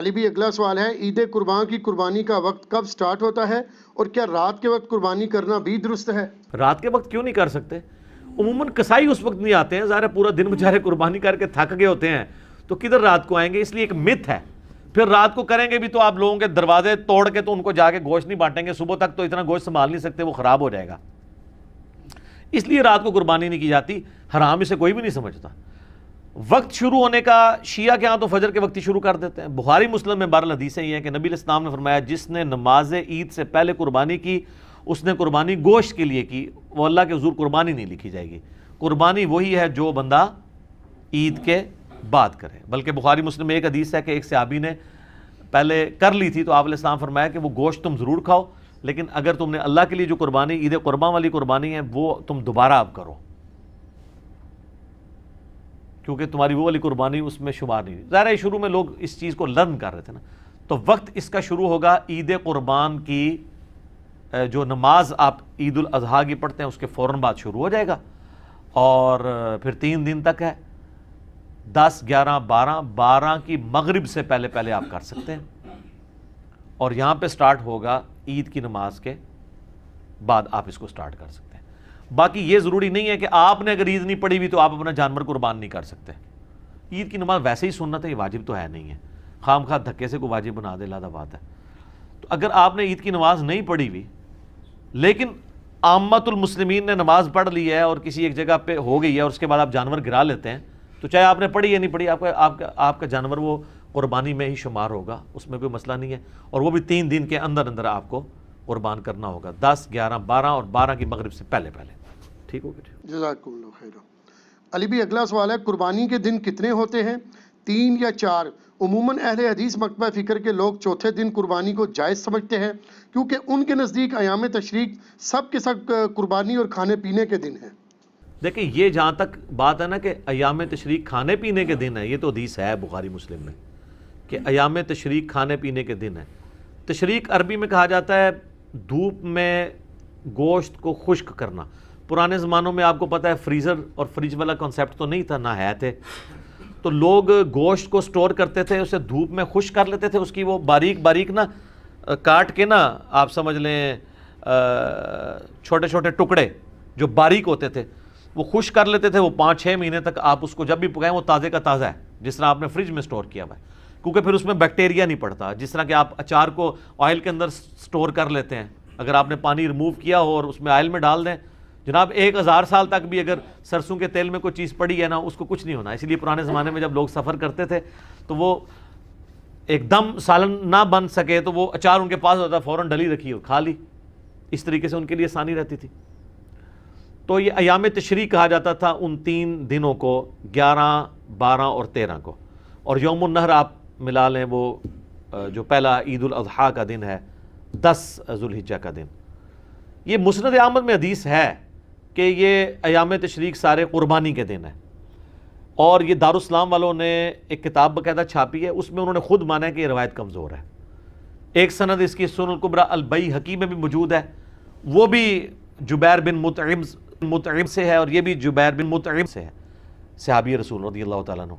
علی بھی اگلا سوال ہے، عید قربان کی قربانی کا وقت کب سٹارٹ ہوتا ہے اور کیا رات کے وقت قربانی کرنا بھی درست ہے؟ رات کے وقت کیوں نہیں کر سکتے؟ عموماً قصائی اس وقت نہیں آتے ہیں، ظاہر ہے پورا دن بیچارے قربانی کر کے تھک گئے ہوتے ہیں، تو کدھر رات کو آئیں گے؟ اس لیے ایک مت ہے۔ پھر رات کو کریں گے بھی تو آپ لوگوں کے دروازے توڑ کے تو ان کو جا کے گوشت نہیں بانٹیں گے، صبح تک تو اتنا گوشت سنبھال نہیں سکتے، وہ خراب ہو جائے گا۔ اس لیے رات کو قربانی نہیں کی جاتی، حرام اسے کوئی بھی نہیں سمجھتا۔ وقت شروع ہونے کا شیعہ کے ہاں تو فجر کے وقت ہی شروع کر دیتے ہیں۔ بخاری مسلم میں بہرحال حدیثیں یہ ہیں کہ نبی علیہ السلام نے فرمایا جس نے نماز عید سے پہلے قربانی کی اس نے قربانی گوشت کے لیے کی، وہ اللہ کے حضور قربانی نہیں لکھی جائے گی۔ قربانی وہی ہے جو بندہ عید کے بعد کرے۔ بلکہ بخاری مسلم میں ایک حدیث ہے کہ ایک صحابی نے پہلے کر لی تھی تو آپ علیہ السلام فرمایا کہ وہ گوشت تم ضرور کھاؤ، لیکن اگر تم نے اللہ کے لیے جو قربانی عید قربان والی قربانی ہے وہ تم دوبارہ اب کرو، کیونکہ تمہاری وہ والی قربانی اس میں شمار نہیں۔ ظاہر ہے شروع میں لوگ اس چیز کو لرن کر رہے تھے نا، تو وقت اس کا شروع ہوگا عید قربان کی جو نماز آپ عید الاضحیٰ کی پڑھتے ہیں اس کے فوراً بعد شروع ہو جائے گا، اور پھر 3 دن تک ہے، 10 11 12 کی مغرب سے پہلے پہلے آپ کر سکتے ہیں، اور یہاں پہ سٹارٹ ہوگا عید کی نماز کے بعد آپ اس کو سٹارٹ کر سکتے ہیں۔ باقی یہ ضروری نہیں ہے کہ آپ نے اگر عید نہیں پڑھی ہوئی تو آپ اپنا جانور قربان نہیں کر سکتے۔ عید کی نماز ویسے ہی سنت ہے، یہ واجب تو ہے نہیں ہے، خام خواہ دھکے سے کوئی واجب بنا دے لادہ بات ہے۔ تو اگر آپ نے عید کی نماز نہیں پڑھی ہوئی لیکن عامت المسلمین نے نماز پڑھ لی ہے اور کسی ایک جگہ پہ ہو گئی ہے اور اس کے بعد آپ جانور گرا لیتے ہیں، تو چاہے آپ نے پڑھی یا نہیں پڑھی، آپ کا جانور وہ قربانی میں ہی شمار ہوگا، اس میں کوئی مسئلہ نہیں ہے، اور وہ بھی 3 دن کے اندر اندر آپ کو قربان کرنا ہوگا، 10 11 12 اور 12 کی مغرب سے پہلے پہلے۔ ٹھیک ہو گیا؟ جزاکم اللہ خیر۔ علی بھی اگلا سوال ہے، قربانی کے دن کتنے ہوتے ہیں، 3 یا 4؟ عموماً اہل حدیث مکتبہ فکر کے لوگ چوتھے دن قربانی کو جائز سمجھتے ہیں کیونکہ ان کے نزدیک ایام تشریق سب کے سب قربانی اور کھانے پینے کے دن ہیں۔ دیکھیں یہ جہاں تک بات ہے نا کہ ایام تشریق کھانے پینے کے دن ہے، یہ تو حدیث ہے بخاری مسلم میں کہ ایام تشریق کھانے پینے کے دن ہے۔ تشریق عربی میں کہا جاتا ہے دھوپ میں گوشت کو خشک کرنا۔ پرانے زمانوں میں آپ کو پتہ ہے فریزر اور فریج والا کنسیپٹ تو نہیں تھا، نہ ہے تھے، تو لوگ گوشت کو سٹور کرتے تھے، اسے دھوپ میں خشک کر لیتے تھے، اس کی وہ باریک باریک نا کاٹ کے نا آپ سمجھ لیں چھوٹے چھوٹے ٹکڑے جو باریک ہوتے تھے وہ خشک کر لیتے تھے، وہ 5-6 مہینے تک آپ اس کو جب بھی پکائیں وہ تازے کا تازہ ہے، جس طرح آپ نے فریج میں سٹور کیا ہوا ہے، کیونکہ پھر اس میں بیکٹیریا نہیں پڑتا۔ جس طرح کہ آپ اچار کو آئل کے اندر سٹور کر لیتے ہیں، اگر آپ نے پانی ریموو کیا ہو اور اس میں آئل میں ڈال دیں، جناب 1000 سال تک بھی اگر سرسوں کے تیل میں کوئی چیز پڑی ہے نا اس کو کچھ نہیں ہونا۔ اسی لیے پرانے زمانے میں جب لوگ سفر کرتے تھے تو وہ ایک دم سالن نہ بن سکے تو وہ اچار ان کے پاس ہوتا، فوراً ڈلی رکھی ہو کھا لی، اس طریقے سے ان کے لیے آسانی رہتی تھی۔ تو یہ ایام تشریق کہا جاتا تھا ان 3 دنوں کو، 11 12 اور 13 کو، اور یوم النحر آپ ملا لیں وہ جو پہلا عید الاضحیٰ کا دن ہے، 10 ذوالحجہ کا دن۔ یہ مسند احمد میں حدیث ہے کہ یہ ایام تشریق سارے قربانی کے دن ہیں، اور یہ دارالاسلام والوں نے ایک کتاب باقاعدہ چھاپی ہے، اس میں انہوں نے خود مانا ہے کہ یہ روایت کمزور ہے۔ ایک سند اس کی سنن الکبریٰ البیہقی میں بھی موجود ہے، وہ بھی جبیر بن مطعم سے ہے، اور یہ بھی جبیر بن مطعم سے ہے، صحابی رسول رضی اللہ تعالیٰ عنہ۔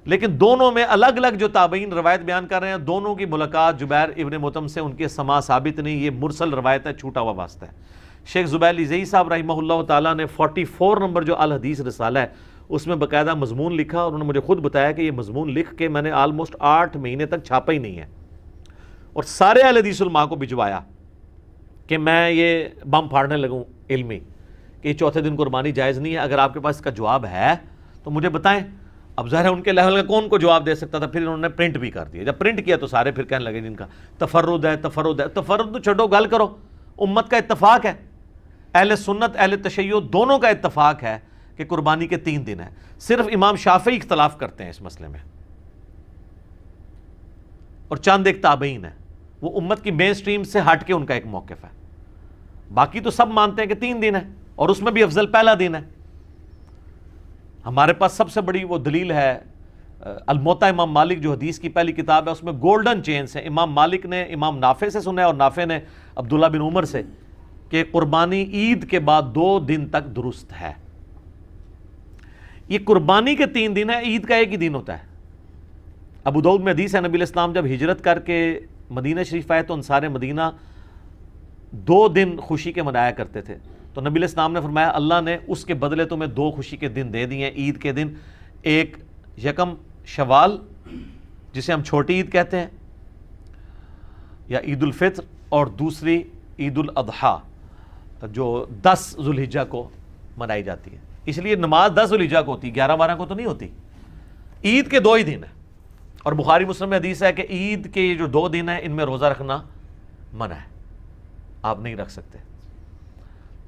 لیکن دونوں میں الگ الگ جو تابعین روایت بیان کر رہے ہیں، دونوں کی ملاقات جبیر ابن مطعم سے ان کے سماع ثابت نہیں، یہ مرسل روایت ہے، چھوٹا ہوا واسطہ ہے۔ شیخ زبیر زئی صاحب رحمہ اللہ تعالیٰ نے 44 نمبر جو الحدیث رسالہ ہے اس میں باقاعدہ مضمون لکھا، اور انہوں نے مجھے خود بتایا کہ یہ مضمون لکھ کے میں نے آلموسٹ 8 مہینے تک چھاپا ہی نہیں ہے، اور سارے اہل حدیث علماء کو بھجوایا کہ میں یہ بم پھاڑنے لگوں علمی کہ یہ چوتھے دن قربانی جائز نہیں ہے۔ اگر آپ کے پاس اس کا جواب ہے تو مجھے بتائیں۔ اب ظاہر ہے ان کے لیول کا کون کو جواب دے سکتا تھا، پھر انہوں نے پرنٹ بھی کر دیا۔ جب پرنٹ کیا تو سارے پھر کہنے لگے جن کا تفرد ہے تفرد تو چھوڑو، گل کرو، امت کا اتفاق ہے، اہل سنت اہل تشیع دونوں کا اتفاق ہے کہ قربانی کے 3 دن ہیں، صرف امام شافعی اختلاف کرتے ہیں اس مسئلے میں، اور چند ایک تابعین ہیں، وہ امت کی مین سٹریم سے ہٹ کے ان کا ایک موقف ہے، باقی تو سب مانتے ہیں کہ 3 دن ہے، اور اس میں بھی افضل پہلا دن ہے۔ ہمارے پاس سب سے بڑی وہ دلیل ہے الموطا امام مالک جو حدیث کی پہلی کتاب ہے، اس میں گولڈن چینز ہیں، امام مالک نے امام نافع سے سنا ہے اور نافع نے عبداللہ بن عمر سے کہ قربانی عید کے بعد 2 دن تک درست ہے۔ یہ قربانی کے 3 دن ہے، عید کا ایک ہی دن ہوتا ہے۔ ابو داؤد میں حدیث ہے نبی علیہ السلام جب ہجرت کر کے مدینہ شریف آئے تو انصار مدینہ 2 دن خوشی کے منایا کرتے تھے. تو نبی علیہ السلام نے فرمایا اللہ نے اس کے بدلے تمہیں 2 خوشی کے دن دے دیے ہیں عید کے دن, ایک یکم شوال جسے ہم چھوٹی عید کہتے ہیں یا عید الفطر, اور دوسری عید الاضحیٰ جو 10 ذوالحجہ کو منائی جاتی ہے. اس لیے نماز 10 ذوالحجہ کو ہوتی, 11-12 کو تو نہیں ہوتی. عید کے 2 ہی دن ہیں, اور بخاری مسلم میں حدیث ہے کہ عید کے یہ جو 2 دن ہیں ان میں روزہ رکھنا منع ہے, آپ نہیں رکھ سکتے.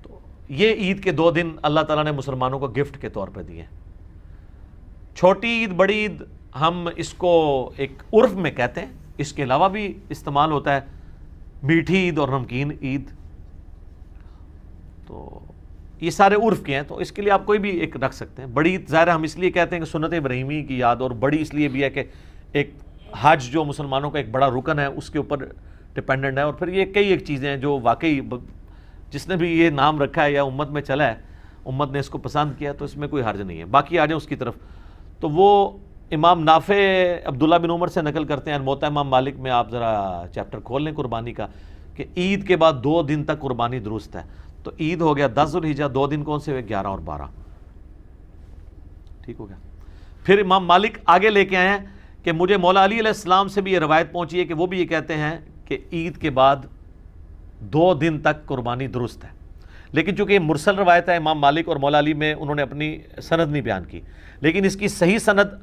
تو یہ عید کے 2 دن اللہ تعالیٰ نے مسلمانوں کو گفٹ کے طور پہ دیے ہیں. چھوٹی عید, بڑی عید ہم اس کو ایک عرف میں کہتے ہیں, اس کے علاوہ بھی استعمال ہوتا ہے میٹھی عید اور نمکین عید. تو یہ سارے عرف کے ہیں, تو اس کے لیے آپ کوئی بھی ایک رکھ سکتے ہیں. بڑی عید ظاہر ہم اس لیے کہتے ہیں کہ سنت ابراہیمی کی یاد, اور بڑی اس لیے بھی ہے کہ ایک حج جو مسلمانوں کا ایک بڑا رکن ہے اس کے اوپر ڈپینڈنٹ ہے. اور پھر یہ کئی ایک چیزیں ہیں جو واقعی جس نے بھی یہ نام رکھا ہے یا امت میں چلا ہے, امت نے اس کو پسند کیا, تو اس میں کوئی حرج نہیں ہے. باقی آ جائیں اس کی طرف. تو وہ امام نافع عبداللہ بن عمر سے نقل کرتے ہیں موطا امام مالک میں, آپ ذرا چیپٹر کھول لیں قربانی کا, کہ عید کے بعد 2 دن تک قربانی درست ہے. تو عید ہو گیا 10 ذوالحجہ, 2 دن کون سے ہوئے 11 اور 12, ٹھیک ہو گیا. پھر امام مالک آگے لے کے آئے ہیں کہ مجھے مولا علی علیہ السلام سے بھی یہ روایت پہنچی ہے کہ وہ بھی یہ کہتے ہیں کہ عید کے بعد 2 دن تک قربانی درست ہے. لیکن چونکہ یہ مرسل روایت ہے, امام مالک اور مولا علی میں انہوں نے اپنی سند نہیں بیان کی, لیکن اس کی صحیح سند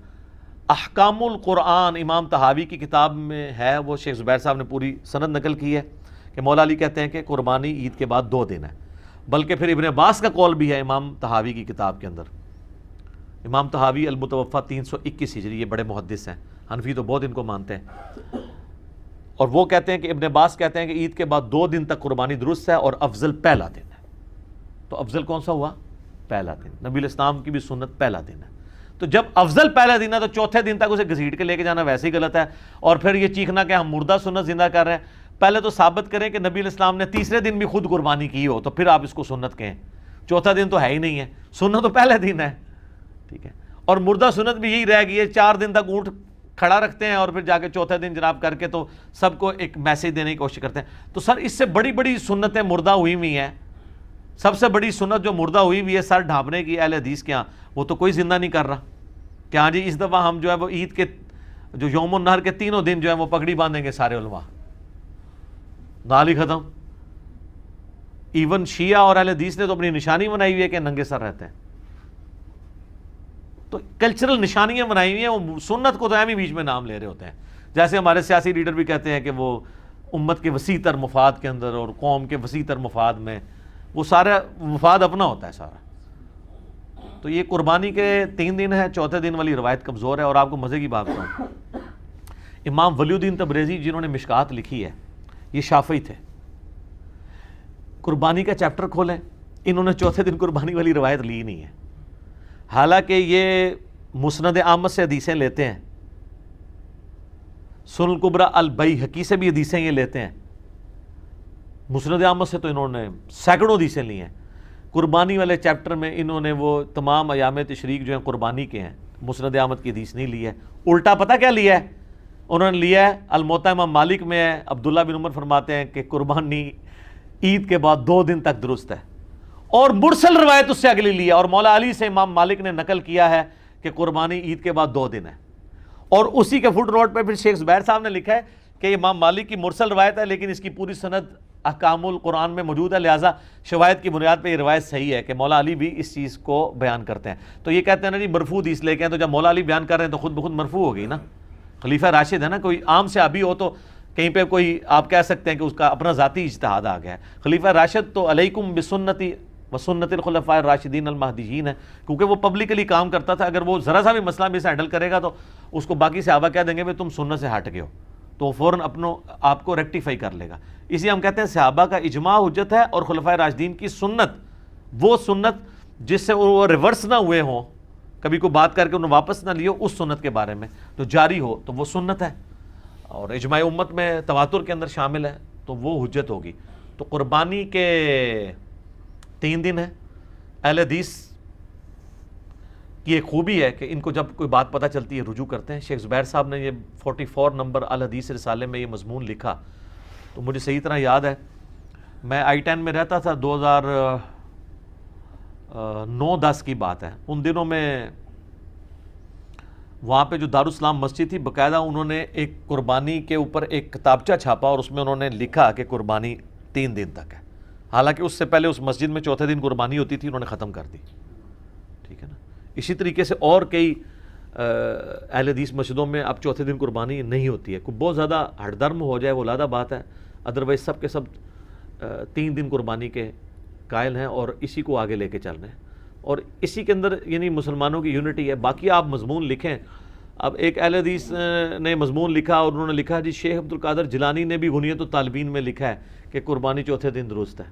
احکام القرآن امام طحاوی کی کتاب میں ہے. وہ شیخ زبیر صاحب نے پوری سند نقل کی ہے کہ مولا علی کہتے ہیں کہ قربانی عید کے بعد 2 دن ہے. بلکہ پھر ابن عباس کا قول بھی ہے امام طحاوی کی کتاب کے اندر. امام طحاوی المتوفیٰ 321 ہجری, یہ بڑے محدث ہیں, حنفی تو بہت ان کو مانتے ہیں, اور وہ کہتے ہیں کہ ابن عباس کہتے ہیں کہ عید کے بعد 2 دن تک قربانی درست ہے, اور افضل پہلا دن ہے. تو افضل کون سا ہوا؟ پہلا دن. نبی علیہ السلام کی بھی سنت پہلا دن ہے. تو جب افضل پہلا دن ہے تو چوتھے دن تک اسے گھسیٹ کے لے کے جانا ویسے ہی غلط ہے. اور پھر یہ چیخنا کہ ہم مردہ سنت زندہ کر رہے ہیں. پہلے تو ثابت کریں کہ نبی علیہ السلام نے تیسرے دن بھی خود قربانی کی ہو, تو پھر آپ اس کو سنت کہیں. چوتھا دن تو ہے ہی نہیں ہے, سنت تو پہلے دن ہے, ٹھیک ہے. اور مردہ سنت بھی یہی رہ گئی ہے, 4 دن تک اونٹ کھڑا رکھتے ہیں اور پھر جا کے چوتھے دن جناب کر کے تو سب کو ایک میسج دینے کی کوشش کرتے ہیں. تو سر اس سے بڑی بڑی سنتیں مردہ ہوئی ہوئی ہیں. سب سے بڑی سنت جو مردہ ہوئی ہوئی ہے سر ڈھانپنے کی اہل حدیث کے ہاں, وہ تو کوئی زندہ نہیں کر رہا کہ ہاں جی اس دفعہ ہم جو ہے وہ عید کے جو یوم النہر کے 3 دن جو ہے وہ پگڑی باندھیں گے سارے علماء, نال ہی ختم. ایون شیعہ اور اہل حدیث نے تو اپنی نشانی بنائی ہوئی ہے کہ ننگے سر رہتے ہیں. تو کلچرل نشانیاں بنائی ہوئی ہیں, وہ سنت کو تو اہم ہی بیچ میں نام لے رہے ہوتے ہیں. جیسے ہمارے سیاسی لیڈر بھی کہتے ہیں کہ وہ امت کے وسیع تر مفاد کے اندر اور قوم کے وسیع تر مفاد میں, وہ سارا مفاد اپنا ہوتا ہے سارا. تو یہ قربانی کے 3 دن ہے, چوتھے دن والی روایت کمزور ہے. اور آپ کو مزے کی بات بتاؤں, امام ولی الدین تبریزی جنہوں نے مشکات لکھی ہے یہ شافعی تھے. قربانی کا چیپٹر کھولیں, انہوں نے چوتھے دن قربانی والی روایت لی نہیں ہے. حالانکہ یہ مسند احمد سے حدیثیں لیتے ہیں, سنن الکبریٰ البیہقی سے بھی حدیثیں یہ لیتے ہیں. مسند احمد سے تو انہوں نے سینکڑوں حدیثیں لی ہیں. قربانی والے چیپٹر میں انہوں نے وہ تمام ایام تشریق جو ہیں قربانی کے ہیں, مسند احمد کی حدیث نہیں لی ہے. الٹا پتہ کیا لیا ہے انہوں نے؟ لیا ہے الموطا امام مالک میں ہے, عبداللہ بن عمر فرماتے ہیں کہ قربانی عید کے بعد 2 دن تک درست ہے. اور مرسل روایت اس سے اگلی لی ہے, اور مولا علی سے امام مالک نے نقل کیا ہے کہ قربانی عید کے بعد 2 دن ہے. اور اسی کے فٹ نوٹ پہ پھر شیخ زبیر صاحب نے لکھا ہے کہ امام مالک کی مرسل روایت ہے, لیکن اس کی پوری سند احکام القرآن میں موجود ہے, لہٰذا شواہد کی بنیاد پہ یہ روایت صحیح ہے کہ مولا علی بھی اس چیز کو بیان کرتے ہیں. تو یہ کہتے ہیں نا جی مرفوع حدیث لے کے ہیں, تو جب مولا علی بیان کر رہے ہیں تو خود بخود مرفوع ہو گئی نا. خلیفہ راشد ہے نا, کوئی عام صحابی ہو تو کہیں پہ کوئی آپ کہہ سکتے ہیں کہ اس کا اپنا ذاتی اجتہاد آ گیا ہے. خلیفہ راشد تو علیکم بسنتی وسنت الخلفاء الراشدین المہدیین ہے, کیونکہ وہ پبلکلی کام کرتا تھا. اگر وہ ذرا سا بھی مسئلہ بھی سے ہینڈل کرے گا تو اس کو باقی صحابہ کہہ دیں گے بھائی تم سنت سے ہٹ گئے ہو, تو وہ فوراً آپ کو ریکٹیفائی کر لے گا. اسی ہم کہتے ہیں صحابہ کا اجماع حجت ہے, اور خلفائے راشدین کی سنت وہ سنت جس سے وہ ریورس نہ ہوئے ہوں, کبھی کوئی بات کر کے انہوں واپس نہ لیو, اس سنت کے بارے میں جو جاری ہو تو وہ سنت ہے. اور اجماع امت میں تواتر کے اندر شامل ہے تو وہ حجت ہوگی. تو قربانی کے 3 دن ہیں. اہل حدیث کی ایک خوبی ہے کہ ان کو جب کوئی بات پتہ چلتی ہے رجوع کرتے ہیں. شیخ زبیر صاحب نے یہ 44 نمبر الحدیث رسالے میں یہ مضمون لکھا تو مجھے صحیح طرح یاد ہے. میں I-10 میں رہتا تھا, 2009-10 کی بات ہے. ان دنوں میں وہاں پہ جو دارالاسلام مسجد تھی, باقاعدہ انہوں نے ایک قربانی کے اوپر ایک کتابچہ چھاپا اور اس میں انہوں نے لکھا کہ قربانی 3 دن تک ہے. حالانکہ اس سے پہلے اس مسجد میں چوتھے دن قربانی ہوتی تھی, انہوں نے ختم کر دی. ٹھیک ہے نا. اسی طریقے سے اور کئی اہل حدیث مسجدوں میں اب چوتھے دن قربانی نہیں ہوتی ہے. کوئی بہت زیادہ ہٹ درم ہو جائے وہ علیحدہ بات ہے, ادروائز سب کے سب 3 دن قربانی کے قائل ہیں اور اسی کو آگے لے کے چل رہے ہیں, اور اسی کے اندر یعنی مسلمانوں کی یونٹی ہے. باقی آپ مضمون لکھیں. اب ایک اہل حدیث نے مضمون لکھا اور انہوں نے لکھا جی شیخ عبد القادر جیلانی نے بھی غنیۃ الطالبین میں لکھا ہے کہ قربانی چوتھے دن درست ہے.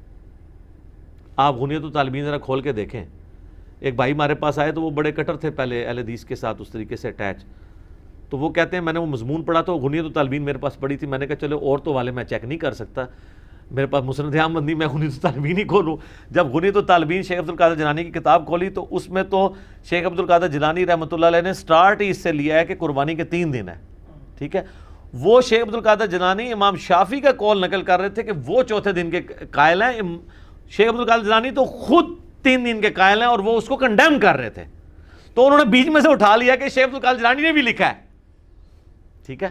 آپ غنیۃ الطالبین ذرا کھول کے دیکھیں. ایک بھائی ہمارے پاس آئے تو وہ بڑے کٹر تھے پہلے اہل حدیث کے ساتھ اس طریقے سے اٹیچ, تو وہ کہتے ہیں میں نے وہ مضمون پڑھا تو غنیۃ الطالبین میرے پاس پڑھی تھی. میں نے کہا چلو اور تو والے میں چیک نہیں کر سکتا, میرے پاس مسند احمد نہیں, میں غنیۃ الطالبین ہی کھولوں. جب غنیۃ الطالبین شیخ عبد القادر جیلانی کی کتاب کھولی تو اس میں تو شیخ عبد القادر جیلانی رحمۃ اللہ علیہ نے سٹارٹ ہی اس سے لیا ہے کہ قربانی کے 3 دن ہے. ٹھیک ہے. وہ شیخ عبد القادر جیلانی امام شافعی کا قول نقل کر رہے تھے کہ وہ چوتھے دن کے قائل ہیں. شیخ عبد القادر جیلانی تو خود 3 دن کے قائل ہیں اور وہ اس کو کنڈیم کر رہے تھے, تو انہوں نے بیچ میں سے اٹھا لیا کہ شیخ عبد القادر جیلانی نے بھی لکھا ہے. ٹھیک ہے.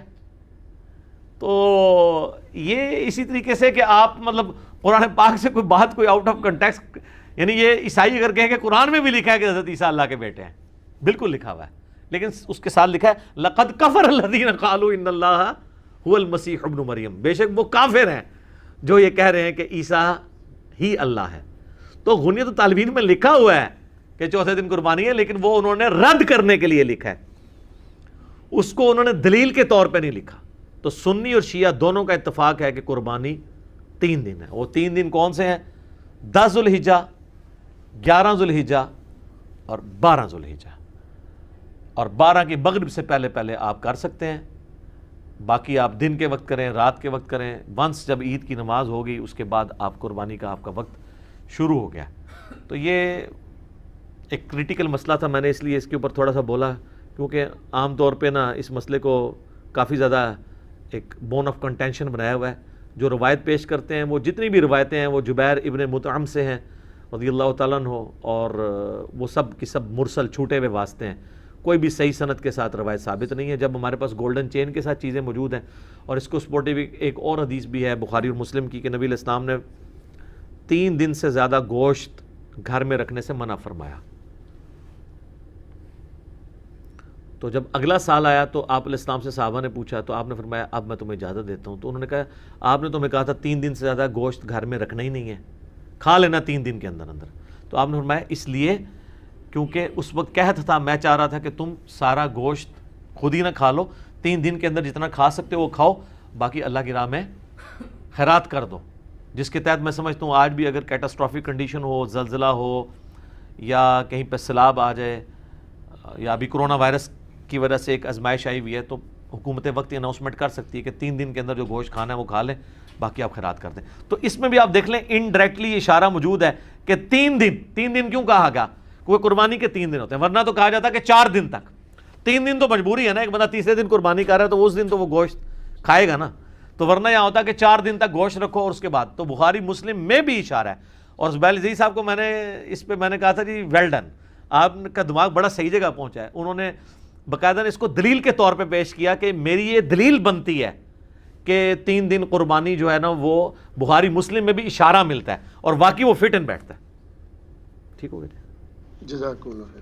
تو یہ اسی طریقے سے کہ آپ مطلب قرآن پاک سے کوئی بات کوئی آؤٹ آف کنٹیکسٹ, یعنی یہ عیسائی اگر کہیں کہ قرآن میں بھی لکھا ہے کہ حضرت عیسیٰ اللہ کے بیٹے ہیں, بالکل لکھا ہوا ہے, لیکن اس کے ساتھ لکھا ہے لقد کفر الذین قالوا ان اللہ هو المسیح ابن مریم, بے شک وہ کافر ہیں جو یہ کہہ رہے ہیں کہ عیسیٰ ہی اللہ ہے. تو غنیۃ الطالبین میں لکھا ہوا ہے کہ چوتھے دن قربانی ہے, لیکن وہ انہوں نے رد کرنے کے لیے لکھا ہے, اس کو انہوں نے دلیل کے طور پہ نہیں لکھا. تو سنی اور شیعہ دونوں کا اتفاق ہے کہ قربانی 3 دن ہے. وہ 3 دن کون سے ہیں؟ 10 ذوالحجہ, 11 ذوالحجہ اور 12 ذوالحجہ, اور 12 کی مغرب سے پہلے پہلے آپ کر سکتے ہیں. باقی آپ دن کے وقت کریں, رات کے وقت کریں. ونس جب عید کی نماز ہوگی اس کے بعد آپ قربانی کا آپ کا وقت شروع ہو گیا. تو یہ ایک کریٹیکل مسئلہ تھا, میں نے اس لیے اس کے اوپر تھوڑا سا بولا, کیونکہ عام طور پہ نا اس مسئلے کو کافی زیادہ ایک بون آف کنٹینشن بنایا ہوا ہے. جو روایت پیش کرتے ہیں وہ جتنی بھی روایتیں ہیں وہ جبیر ابن مطعم سے ہیں رضی اللہ تعالیٰ عنہ, اور وہ سب کی سب مرسل چھوٹے ہوئے واسطے ہیں, کوئی بھی صحیح سند کے ساتھ روایت ثابت نہیں ہے. جب ہمارے پاس گولڈن چین کے ساتھ چیزیں موجود ہیں, اور اس کو سپورٹیو ایک اور حدیث بھی ہے بخاری اور مسلم کی کہ نبی علیہ السلام نے 3 دن سے زیادہ گوشت گھر میں رکھنے سے منع فرمایا. تو جب اگلا سال آیا تو آپ علیہ السلام سے صحابہ نے پوچھا تو آپ نے فرمایا اب میں تمہیں اجازت دیتا ہوں. تو انہوں نے کہا آپ نے تمہیں کہا تھا 3 دن سے زیادہ گوشت گھر میں رکھنا ہی نہیں ہے, کھا لینا 3 دن کے اندر اندر. تو آپ نے فرمایا اس لیے کیونکہ اس وقت قحط تھا, میں چاہ رہا تھا کہ تم سارا گوشت خود ہی نہ کھا لو, 3 دن کے اندر جتنا کھا سکتے ہو وہ کھاؤ, باقی اللہ کی راہ میں خیرات کر دو. جس کے تحت میں سمجھتا ہوں آج بھی اگر کیٹاسٹرافک کنڈیشن ہو, زلزلہ ہو, یا کہیں پہ سیلاب آ جائے, یا ابھی کرونا وائرس کی وجہ سے ایک آزمائش آئی ہوئی ہے, تو حکومت وقت یہ اناؤنسمنٹ کر سکتی ہے کہ 3 دن کے اندر جو گوشت کھانا ہے وہ کھا لیں, باقی آپ خیرات کر دیں. تو اس میں بھی آپ دیکھ لیں انڈائریکٹلی اشارہ موجود ہے کہ 3 دن کیوں کہا گیا؟ کوئی قربانی کے 3 دن ہوتے ہیں, ورنہ تو کہا جاتا ہے کہ 4 دن تک. 3 دن تو مجبوری ہے نا, ایک بندہ تیسرے دن قربانی کر رہا ہے تو اس دن تو وہ گوشت کھائے گا نا, تو ورنہ یہاں ہوتا ہے کہ 4 دن تک گوشت رکھو اور اس کے بعد. تو بخاری مسلم میں بھی اشارہ ہے. اور زبیر عزیز صاحب کو میں نے اس پہ میں نے کہا تھا جی ویل ڈن, آپ کا دماغ بڑا صحیح جگہ پہنچا ہے. انہوں نے باقاعدہ اس کو دلیل کے طور پہ پیش کیا کہ میری یہ دلیل بنتی ہے کہ 3 دن قربانی جو ہے نا وہ بخاری مسلم میں بھی اشارہ ملتا ہے, اور واقعی وہ فٹ اینڈ بیٹھتا ہے. ٹھیک ہو گیا. جزاک اللہ خیر.